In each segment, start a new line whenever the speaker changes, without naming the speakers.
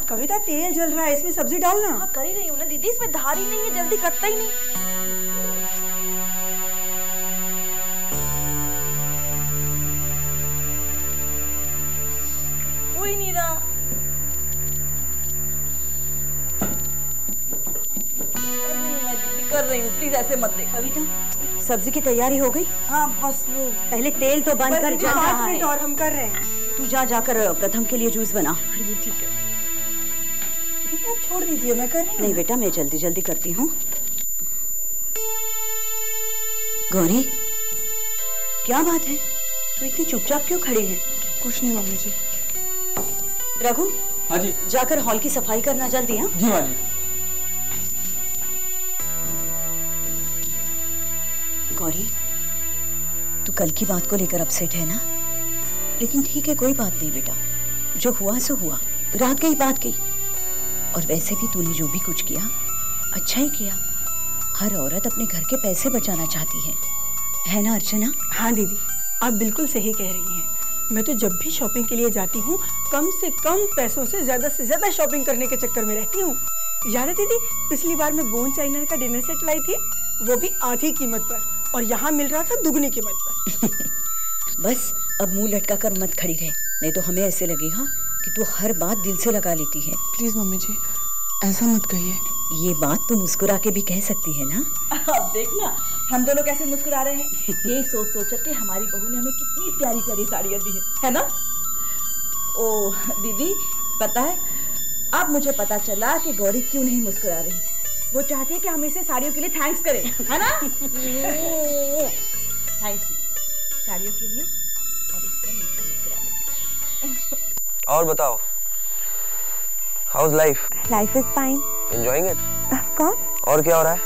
कविता तेल जल रहा है, इसमें सब्जी डालना।
हाँ कर ही रही हूँ ना दीदी, इसमें धार ही नहीं है, जल्दी कटता ही नहीं। हो ही नहीं रहा। मैं दीदी कर रही हूँ, प्लीज ऐसे मत देख।
कविता सब्जी की तैयारी हो गई?
हाँ बस वो
पहले तेल तो बंद कर, जा रहा है।
और हम कर रहे हैं।
तू जाकर प्रथम के लिए जूस बना।
ये ठीक है दीदी, आप छोड़ दीजिए, मैं कर रही हूँ।
नहीं बेटा, मैं जल्दी जल्दी करती हूँ। गौरी क्या बात है, तू इतनी चुपचाप क्यों खड़ी है?
कुछ नहीं मम्मी जी।
रघु।
हाँ जी।
जाकर हॉल की सफाई करना जल्दी। हाँ
जी माँ जी।
गौरी तू कल की बात को लेकर अपसेट है ना? लेकिन ठीक है, कोई बात नहीं बेटा, जो हुआ सो हुआ, रात गई बात गई। और वैसे भी तूने जो भी कुछ किया अच्छा ही किया। हर औरत अपने घर के पैसे बचाना चाहती है ना अर्चना?
हाँ दीदी, आप बिल्कुल सही कह रही हैं। मैं तो जब भी शॉपिंग के लिए जाती हूँ कम से कम पैसों से ज्यादा शॉपिंग करने के चक्कर में रहती हूँ। याद है दीदी, पिछली बार मैं बोन चाइना का डिनर सेट लाई थी, वो भी आधी कीमत पर, और यहाँ मिल रहा था दुगनी कीमत पर।
बस अब मुंह लटका कर मत खड़ी रहे, नहीं तो हमें ऐसे लगेगा कि तू हर बात दिल से लगा लेती है।
प्लीज मम्मी जी ऐसा मत कहिए।
ये बात तू मुस्कुरा के भी कह सकती है ना?
अब देखना हम दोनों कैसे मुस्कुरा रहे हैं। ये सोच सोच के हमारी बहू ने हमें कितनी प्यारी प्यारी साड़ियाँ दी है ना? ओ दीदी पता है, अब मुझे पता चला कि गौरी क्यों नहीं मुस्कुरा रही। वो चाहती है कि हम इसे साड़ियों के लिए थैंक्स करें, है ना? थैंक यू साड़ियों के लिए और इस पर मीठा मुस्कुराने के लिए।
और बताओ, house life?
Life is fine.
Enjoying it?
Of course.
और क्या हो रहा है?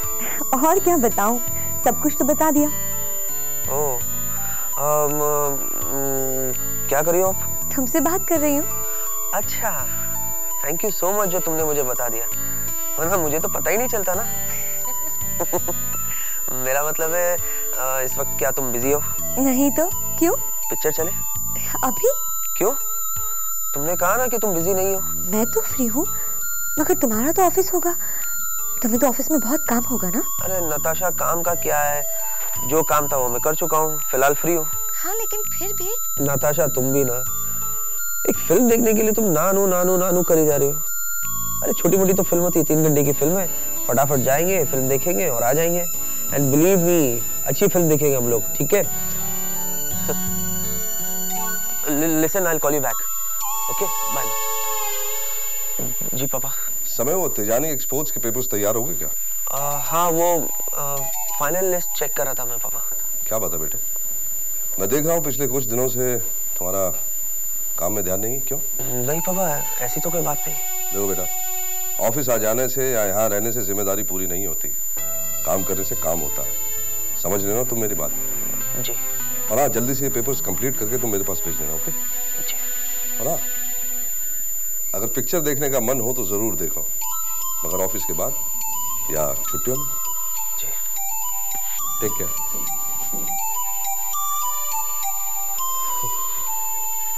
और क्या बताऊं, सब कुछ तो बता दिया।
ओह, क्या कर रही हो आप?
तुमसे बात कर रही हूँ।
अच्छा, थैंक यू सो मच जो तुमने मुझे बता दिया, वरना मुझे तो पता ही नहीं चलता ना। मेरा मतलब है इस वक्त क्या तुम बिजी हो?
नहीं तो क्यों?
पिक्चर चले?
अभी?
क्यों? तुमने कहा ना कि तुम बिजी नहीं हो।
मैं तो फ्री हूँ, मगर तुम्हारा तो ऑफिस होगा, तुम्हें तो ऑफिस में बहुत काम होगा ना?
अरे नताशा, काम का क्या है, जो काम था वो मैं कर चुका हूँ, फिलहाल फ्री हूँ।
हाँ लेकिन फिर भी।
नताशा तुम भी ना, एक फिल्म देखने के लिए तुम नानू नानू नानू करी जा रही हो। अरे छोटी मोटी तो फिल्म होती है, 3 घंटे की फिल्म है, फटाफट जाएंगे, फिल्म देखेंगे और आ जाएंगे। एंड बिलीव मी, अच्छी फिल्म देखेंगे हम लोग, ठीक है? Listen, I will call you back. Okay, bye bye. जी पापा।
समय वो तिजानी एक्सपोर्ट्स के पेपर्स तैयार हो गए क्या?
हाँ, वो फाइनल लिस्ट चेक कर रहा था मैं पापा।
क्या बात है बेटे? मैं देख रहा हूँ पिछले कुछ दिनों से तुम्हारा काम में ध्यान नहीं है, क्यों?
नहीं पापा, ऐसी तो कोई बात नहीं।
देखो बेटा, ऑफिस आ जाने से या यहाँ रहने से जिम्मेदारी पूरी नहीं होती, काम करने से काम होता है। समझ लेना तुम मेरी बात?
जी।
और हाँ, जल्दी से ये पेपर्स कंप्लीट करके तुम मेरे पास भेज देना, ओके?
जी।
और हाँ, अगर पिक्चर देखने का मन हो तो जरूर देखो, मगर ऑफिस के बाद या छुट्टियों में।
जी।
Take care.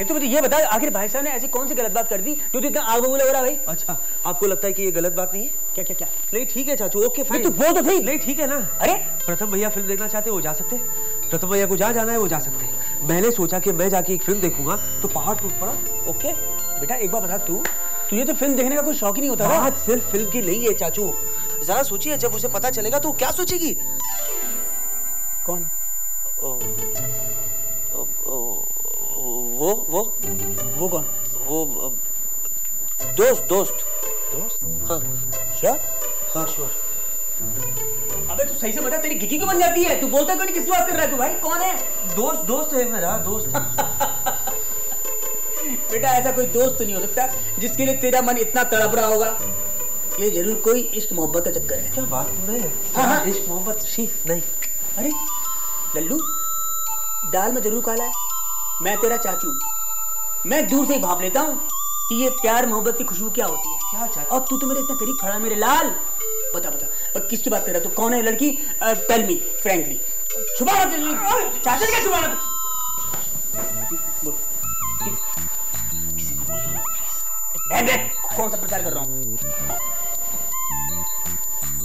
तो मुझे ये बता, आखिर भाई साहब ने ऐसी कौन सी गलत बात कर दी जो इतना आग बबूला हो रहा है भाई? अच्छा, आपको लगता है कि ये गलत बात नहीं है? क्या क्या क्या? नहीं ठीक है चाचू, ओके फाइन। तो वो तो सही। नहीं ठीक है ना। अरे प्रथम भैया फिल्म देखना चाहते हैं, वो जा सकते हैं। प्रथम भैया को जहाँ जाना है वो जा सकते हैं। मैंने सोचा कि मैं जाके एक फिल्म देखूंगा तो पहाड़ टूट पड़ा। ओके बेटा, एक बार बता, तुझे तो फिल्म देखने का कोई शौक ही नहीं होता। बात सिर्फ फिल्म की नहीं है चाचू, जरा सोचिए, जब उसे पता चलेगा तो क्या सोचेगी? कौन? वो कौन? वो दोस्त। हाँ श्योर? हाँ श्योर। अबे तू सही से बता, तेरी गिकी क्यों बन जाती है? तू बोलता क्यों नहीं? किसकी बात कर रहा है तू भाई? कौन है? दोस्त है मेरा दोस्त। बेटा ऐसा कोई दोस्त तो नहीं हो सकता जिसके लिए तेरा मन इतना तड़प रहा होगा। ये जरूर कोई इश्क मोहब्बत का चक्कर है। क्या बात हो रही है? हाँ, इश्क मोहब्बत नहीं। अरे लल्लू, दाल में जरूर काला है। मैं तेरा चाचू, मैं दूर से ही भाप लेता हूँ कि ये प्यार मोहब्बत की खुशबू क्या होती है। क्या चाचू? और तू तो मेरे इतना करीब खड़ा, मेरे लाल। बता किसकी बात कर रहा है? तो कौन है लड़की? Tell me frankly. छुपा मत चाचा, क्या छुपा मत? कौन सा प्रचार कर रहा हूँ?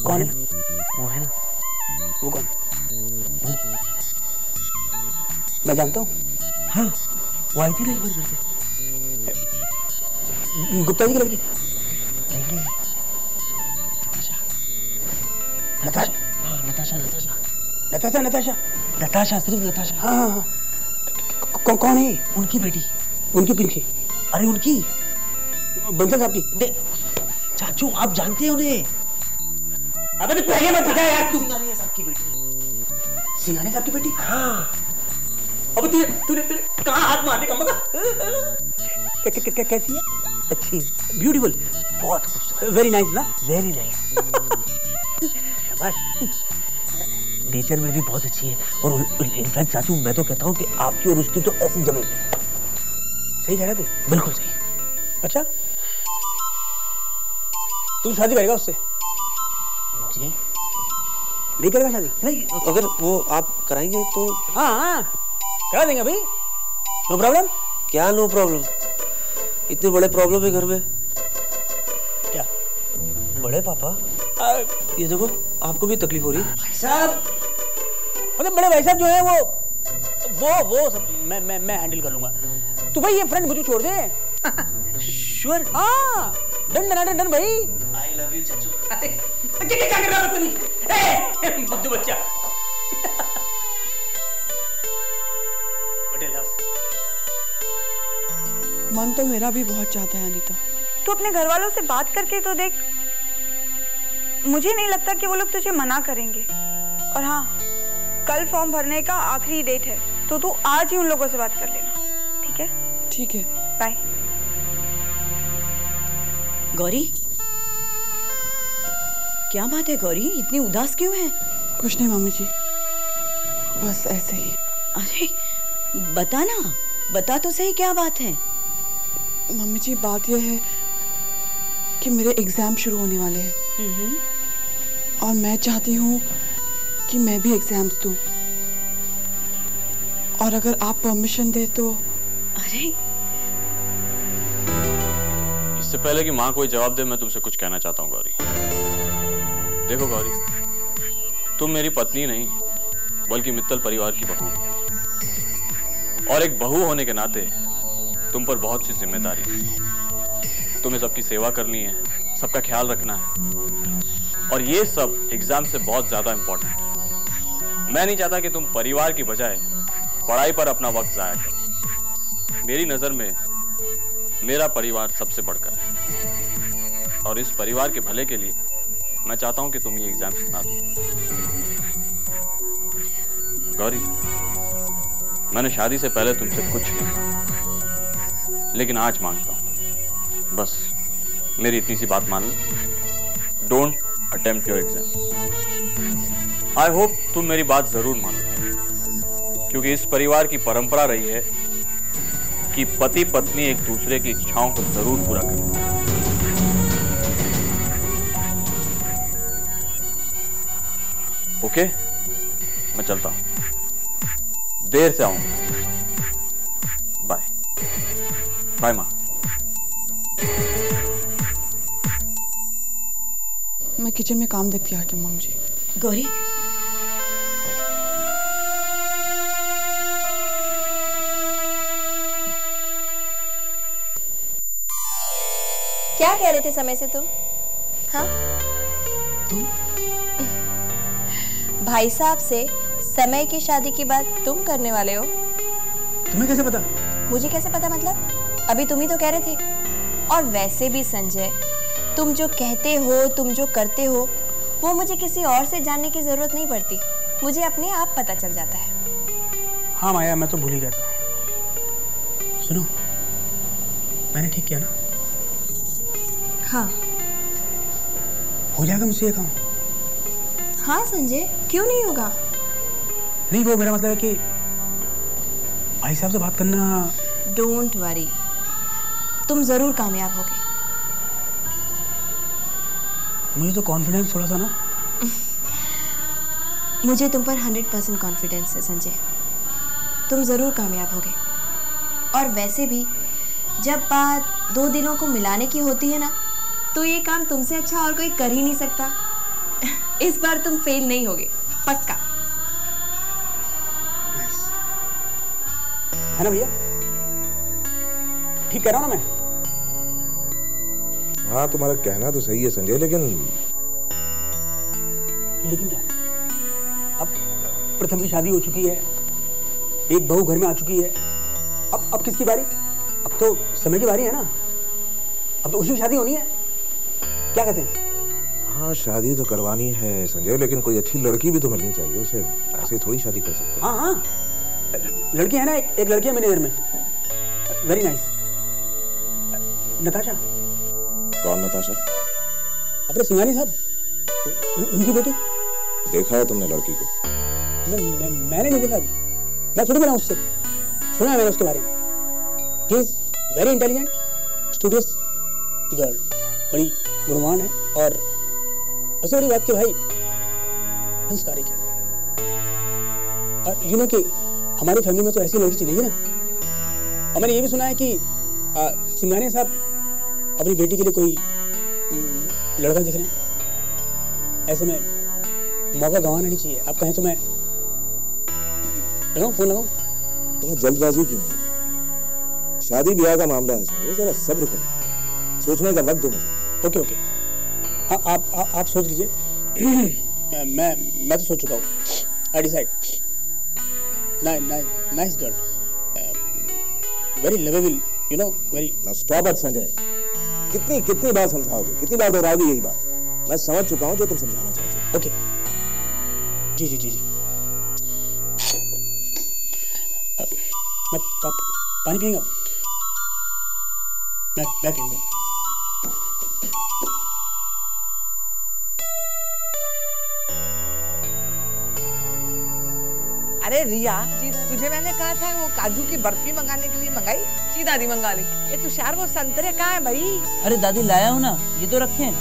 कौन है?
वो है ना,
वो कौन? मैं जानता हूँ।
हाँ, वो आई थी ना एक बार घर पे,
गुप्ता जी की लड़की।
नहीं,
नताशा।
हाँ, नताशा।
नताशा, सिर्फ नताशा। हाँ। कौन है?
उनकी बेटी।
उनकी पीछे?
अरे उनकी
बंसल साहब की।
चाचू आप जानते हैं उन्हें?
अबे तो पहले मत बता यार तू।
सिंघानिया साहब की बेटी।
सिंघानिया साहब की बेटी?
हाँ।
अब तूने कहाँ हाथ मार दी कम्बका? कैसी है?
अच्छी,
ब्यूटीफुल,
बहुत खूबसूरत,
वेरी नाइस ना?
Very nice. शाबाश। नेचर में भी बहुत अच्छी है और इनफैक्ट चाचू मैं तो कहता हूँ कि आपकी और उसकी तो ऐसी जमेगी।
सही कह रहा तू?
बिल्कुल सही।
अच्छा, तू शादी करेगा उससे?
जी
नहीं करेगा शादी?
नहीं, अगर वो आप कराएंगे तो।
हाँ, करा देंगे भाई, नो प्रॉब्लम।
क्या नो प्रॉब्लम? इतने बड़े प्रॉब्लम है घर में।
क्या
बड़े पापा? ये देखो आपको भी तकलीफ हो रही है।
भाई साहब, मतलब बड़े भाई साहब जो है वो सब मैं हैंडल कर लूंगा। तू भाई ये फ्रेंड मुझे छोड़ दे।
श्योर।
हाँ, डन भाई।
आई लव यू चाचू।
क्या कर रहा है तू? बुद्धू बच्चा। बड़े लव।
मन तो मेरा भी बहुत चाहता है अनीता।
तू अपने घर वालों से बात करके तो देख। मुझे नहीं लगता कि वो लोग तुझे मना करेंगे। और हाँ, कल फॉर्म भरने का आखिरी डेट है, तो तू आज ही उन लोगों से बात कर लेना, ठीक है?
ठीक है,
बाय।
गौरी, क्या बात है गौरी, इतनी उदास क्यों है?
कुछ नहीं मम्मी जी, बस ऐसे ही।
अरे बता ना, बता तो सही क्या बात है।
मम्मी जी बात यह है कि मेरे एग्जाम शुरू होने वाले हैं और मैं चाहती हूँ कि मैं भी एग्जाम्स दूँ, और अगर आप परमिशन दे तो।
अरे
इससे पहले कि माँ कोई जवाब दे, मैं तुमसे कुछ कहना चाहता हूँ गौरी। देखो गौरी, तुम मेरी पत्नी नहीं बल्कि मित्तल परिवार की बहू, और एक बहू होने के नाते तुम पर बहुत सी जिम्मेदारी है। तुम्हें सबकी सेवा करनी है, सबका ख्याल रखना है, और ये सब एग्जाम से बहुत ज्यादा इंपॉर्टेंट है। मैं नहीं चाहता कि तुम परिवार की बजाय पढ़ाई पर अपना वक्त जाया करो। मेरी नजर में मेरा परिवार सबसे बढ़कर है, और इस परिवार के भले के लिए मैं चाहता हूं कि तुम ये एग्जाम ना दो। गौरी, मैंने शादी से पहले तुमसे कुछ नहीं मांगा, लेकिन आज मांगता हूं। बस मेरी इतनी सी बात मान लो। Don't attempt your exam. I hope तुम मेरी बात जरूर मानो, क्योंकि इस परिवार की परंपरा रही है कि पति पत्नी एक दूसरे की इच्छाओं को जरूर पूरा करें। ओके, मैं चलता हूं, देर से आऊंगा। बाय बाय मां।
मैं किचन में काम देखती आती हूँ मम्मी जी।
गौरी,
क्या कह रहे थे समय से तुम? हाँ, भाई साहब से समय की शादी की बात तुम करने वाले हो?
तुम्हें कैसे पता?
मुझे कैसे पता मतलब? अभी तुम ही तो कह रहे थे। और वैसे भी संजय, तुम जो कहते हो, तुम जो करते हो, वो मुझे किसी और से जानने की जरूरत नहीं पड़ती, मुझे अपने आप पता चल जाता है।
हाँ माया, मैं तो भूल ही गया था। सुनो, मैंने ठीक किया ना?
हाँ।
हो जाएगा मुझसे ये काम?
हाँ संजय, क्यों नहीं होगा?
नहीं, वो मेरा मतलब है कि भाई साहब से बात करना।
डोंट वरी, तुम जरूर कामयाब होगे।
मुझे तो कॉन्फिडेंस थोड़ा सा ना।
मुझे तुम पर 100% कॉन्फिडेंस है संजय, तुम जरूर कामयाब होगे। और वैसे भी जब बात 2 दिनों को मिलाने की होती है ना, तो ये काम तुमसे अच्छा और कोई कर ही नहीं सकता। इस बार तुम फेल नहीं होगे, पक्का।
है ना भैया? ठीक कह रहा हूं ना मैं?
हाँ, तुम्हारा कहना तो सही है संजय, लेकिन
क्या? अब प्रथम की शादी हो चुकी है, एक बहू घर में आ चुकी है, अब किसकी बारी? अब तो समय की बारी है ना, अब तो उसी की शादी होनी है। क्या कहते हैं?
हाँ, शादी तो करवानी है संजय, लेकिन कोई अच्छी लड़की भी तो मिलनी चाहिए, उसे ऐसे थोड़ी शादी कर सकते।
हाँ हाँ, लड़की है ना, एक लड़की है मेरे घर में, वेरी नाइस, नताशा।
कौन नताशा?
अपने सिंगानी साहब, उनकी बेटी।
देखा है तुमने लड़की को?
मैंने नहीं देखा अभी, मैं थोड़ी बना उससे, सुना है मैंने उसके बारे में। He is very intelligent, studious girl, बड़ी गुणवान है, और सबसे बड़ी बात कि भाई संस्कारिक है। और यू नो कि हमारी फैमिली में तो ऐसी लड़की चलेगी ना। और मैंने ये भी सुना है कि सिंगानी साहब अपनी बेटी के लिए कोई लड़का देख रहे हैं। ऐसे में मौका गंवाना नहीं चाहिए। आप कहें तो मैं लगाऊं, फोन लगाऊं?
तुम्हें जल्दबाजी क्यों है? शादी ब्याह का मामला है संजय, जरा सब्र करो, सोचने का वक्त दो मुझे।
ओके ओके, हाँ आप सोच लीजिए। मैं तो सोच चुका हूँ। I decide. Nice girl, very lovable, you know, very.
Now stop it Sanjay, कितनी बार समझाओगे, कितनी बार दोहराओगे यही बात? मैं समझ चुका हूँ जो तुम समझाना चाहते हो।
ओके, जी जी जी जी। मैं पानी पिएगा? मैं पीऊंगा।
अरे रिया, तुझे मैंने कहा था वो काजू की बर्फी मंगाने के लिए, मंगाई?
जी दादी, मंगा ली।
ये तुषार, वो संतरे कहाँ है भाई?
अरे दादी लाया हूँ ना, ये तो रखे हैं।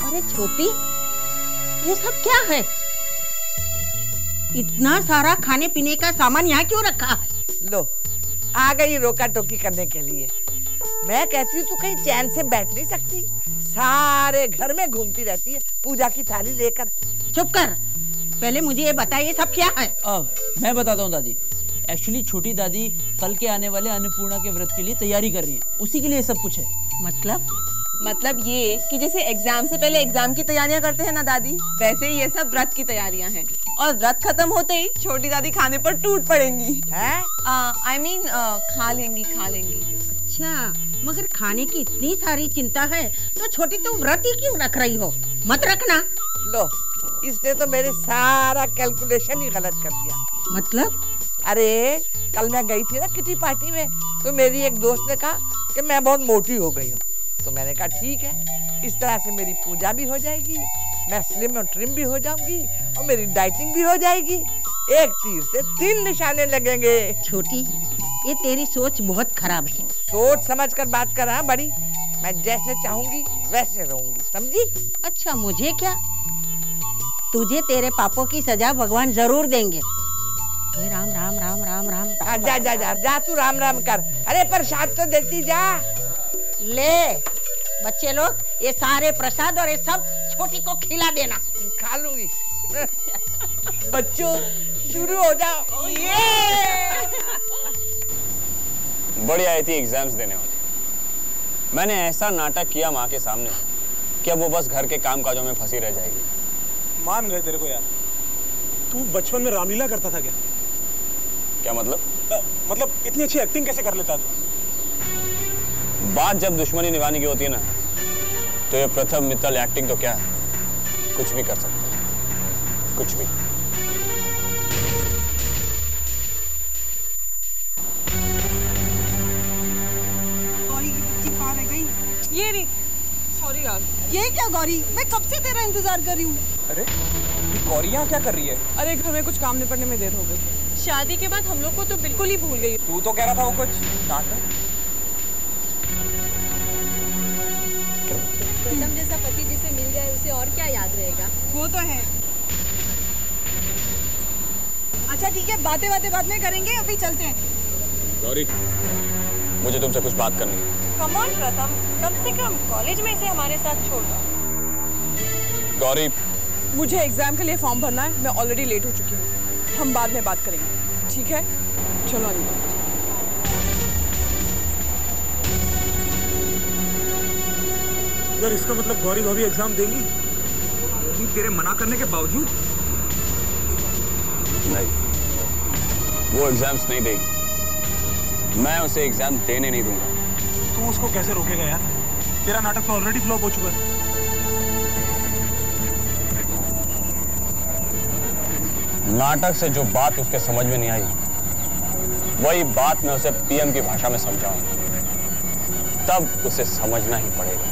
अरे छोटी, ये सब क्या है? इतना सारा खाने पीने का सामान यहाँ क्यों रखा है?
लो, आ गई रोका टोकी करने के लिए। मैं कहती हूँ तू कहीं चैन से बैठ नहीं सकती, सारे घर में घूमती रहती है पूजा की थाली लेकर।
चुप कर, पहले मुझे ये बता, ये सब क्या है?
मैं बताता हूँ दादी। एक्चुअली छोटी दादी कल के आने वाले अन्नपूर्णा के व्रत के लिए तैयारी कर रही है, उसी के लिए सब कुछ है।
मतलब ये कि जैसे एग्जाम से पहले एग्जाम की तैयारियां करते हैं ना दादी, वैसे ही ये सब व्रत की तैयारियां हैं। और व्रत खत्म होते ही छोटी दादी खाने पर टूट पड़ेंगी। I mean, खा लेंगी।
अच्छा, मगर खाने की इतनी सारी चिंता है तो छोटी तुम व्रत ही क्यों रख रही हो? मत रखना।
लो, इसने तो मेरे सारा कैलकुलेशन ही गलत कर दिया।
मतलब?
अरे कल मैं गई थी ना किटी पार्टी में, तो मेरी एक दोस्त ने कहा कि मैं बहुत मोटी हो गई हूँ। तो मैंने कहा ठीक है, इस तरह से मेरी पूजा भी हो जाएगी, मैं स्लिम और ट्रिम भी हो जाऊंगी, और मेरी डाइटिंग भी हो जाएगी। एक तीर से 3 निशाने लगेंगे।
छोटी, ये तेरी सोच बहुत खराब है।
सोच समझ कर बात कर रहा बड़ी, मैं जैसे चाहूंगी वैसे रहूंगी, समझी?
अच्छा, मुझे क्या? तुझे तेरे पापों की सजा भगवान जरूर देंगे। राम राम राम राम राम।
जा तू राम राम कर। अरे प्रसाद तो देती जा।
ले बच्चे लोग, ये सारे प्रसाद और ये सब छोटी को खिला देना।
खा लूंगी। बच्चों शुरू हो जाओ।
बड़ी आई थी एग्जाम्स देने वाली। मैंने ऐसा नाटक किया माँ के सामने कि अब वो बस घर के काम काजों में फंसी रह जाएगी।
मान गए तेरे को यार। तू बचपन में रामलीला करता था क्या?
क्या मतलब?
मतलब इतनी अच्छी एक्टिंग कैसे कर लेता तू?
बात जब दुश्मनी निभाने की होती है ना, तो ये प्रथम मित्तल एक्टिंग तो क्या है, कुछ भी कर सकते हैं, कुछ भी।
ये नहीं, सॉरी यार। ये क्या गौरी, मैं कब से तेरा इंतजार कर रही हूँ।
अरे ये गौरी यहाँ क्या कर रही है?
अरे घर में कुछ काम निपटने में देर हो गई। शादी के बाद हम लोग को तो बिल्कुल ही भूल गई।
तू तो कह रहा था वो कुछ
जैसा पति जिसे मिल जाए उसे और क्या याद रहेगा।
वो तो है। अच्छा ठीक है, बातें बाद में करेंगे, अभी चलते हैं।
गौरी, मुझे तुमसे कुछ बात करनी है।
कम ऑन प्रथम, कम से कम कॉलेज में इसे हमारे साथ छोड़ दो।
गौरी,
मुझे एग्जाम के लिए फॉर्म भरना है, मैं ऑलरेडी लेट हो चुकी हूँ। हम बाद में बात करेंगे, ठीक है? चलो अनिता।
यार इसका मतलब गौरी भाभी एग्जाम देंगी? ये तेरे मना करने के बावजूद?
नहीं, वो एग्जाम्स नहीं देगी। मैं उसे एग्जाम देने नहीं दूंगा।
तू उसको कैसे रोकेगा यार? तेरा नाटक तो ऑलरेडी फ्लॉप हो चुका है।
नाटक से जो बात उसके समझ में नहीं आई, वही बात मैं उसे पीएम की भाषा में समझाऊंगा, तब उसे समझना ही पड़ेगा।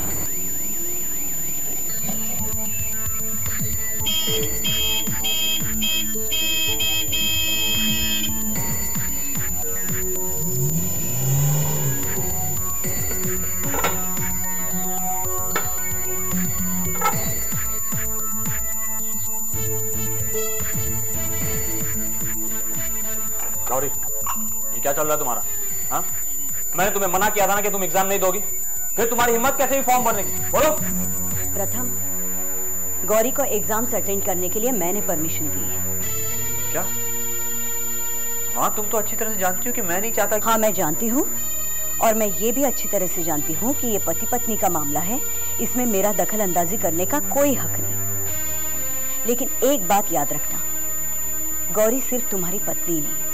गौरी, ये क्या चल रहा है तुम्हारा? हाँ? मैंने तुम्हें मना किया था ना कि तुम एग्जाम नहीं दोगी, फिर तुम्हारी हिम्मत कैसे हुई फॉर्म भरने की? बोलो।
प्रथम, गौरी को एग्जाम्स अटेंड करने के लिए मैंने परमिशन दी है।
क्या? हाँ, तुम तो अच्छी तरह से जानती हो कि मैं नहीं चाहता कि...
हाँ, मैं जानती हूँ, और मैं ये भी अच्छी तरह से जानती हूँ कि ये पति पत्नी का मामला है, इसमें मेरा दखल अंदाजी करने का कोई हक नहीं। लेकिन एक बात याद रखना, गौरी सिर्फ तुम्हारी पत्नी नहीं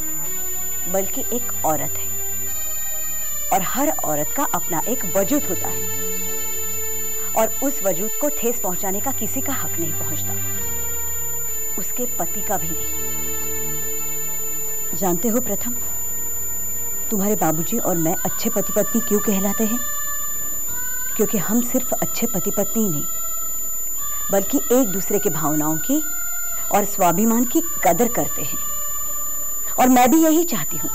बल्कि एक औरत है, और हर औरत का अपना एक वजूद होता है, और उस वजूद को ठेस पहुंचाने का किसी का हक नहीं पहुंचता, उसके पति का भी नहीं। जानते हो प्रथम, तुम्हारे बाबूजी और मैं अच्छे पति पत्नी क्यों कहलाते हैं? क्योंकि हम सिर्फ अच्छे पति पत्नी ही नहीं बल्कि एक दूसरे के भावनाओं की और स्वाभिमान की कदर करते हैं। और मैं भी यही चाहती हूँ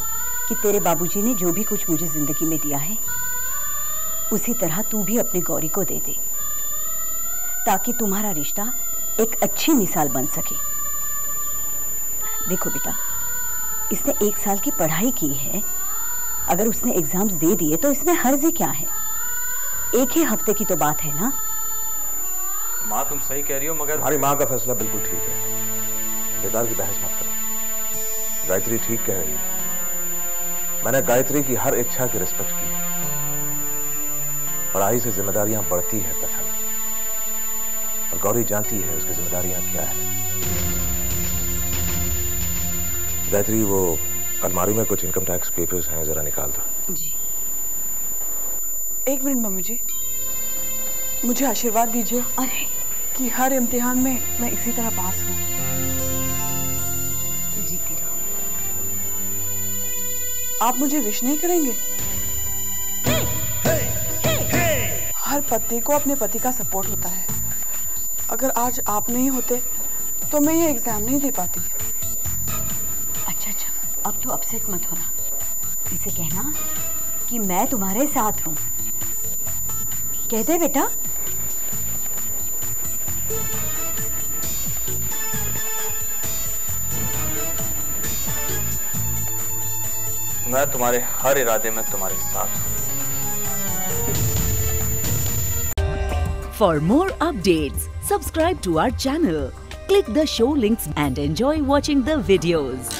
कि तेरे बाबूजी ने जो भी कुछ मुझे जिंदगी में दिया है उसी तरह तू भी अपने गौरी को दे दे, ताकि तुम्हारा रिश्ता एक अच्छी मिसाल बन सके। देखो बेटा, इसने 1 साल की पढ़ाई की है, अगर उसने एग्जाम्स दे दिए तो इसमें हर्ज क्या है? 1 ही हफ्ते की तो बात है ना।
माँ, तुम सही कह रही हो, मगर
हमारी माँ का फैसला बिल्कुल ठीक है, बेकार की बहस मत करो। गायत्री ठीक कह रही है, मैंने गायत्री की हर इच्छा की रिस्पेक्ट की है। पढ़ाई से जिम्मेदारियां बढ़ती है प्रथम, और गौरी जानती है उसकी जिम्मेदारियां क्या है। गायत्री, वो अलमारी में कुछ इनकम टैक्स पेपर्स हैं, जरा निकाल दो।
जी। 1 मिनट मम्मी जी, मुझे आशीर्वाद दीजिए कि हर इम्तिहान में मैं इसी तरह पास हूँ।
जीती रहो।
आप मुझे विश नहीं करेंगे? हर पत्नी को अपने पति का सपोर्ट होता है। अगर आज आप नहीं होते तो मैं ये एग्जाम नहीं दे पाती।
अच्छा, अब तो अपसेट मत होना, इसे कहना कि मैं तुम्हारे साथ हूँ। कह दे बेटा।
मैं तुम्हारे हर इरादे में तुम्हारे साथ हूँ।
For more updates, subscribe to our channel, click the show links and enjoy watching the videos.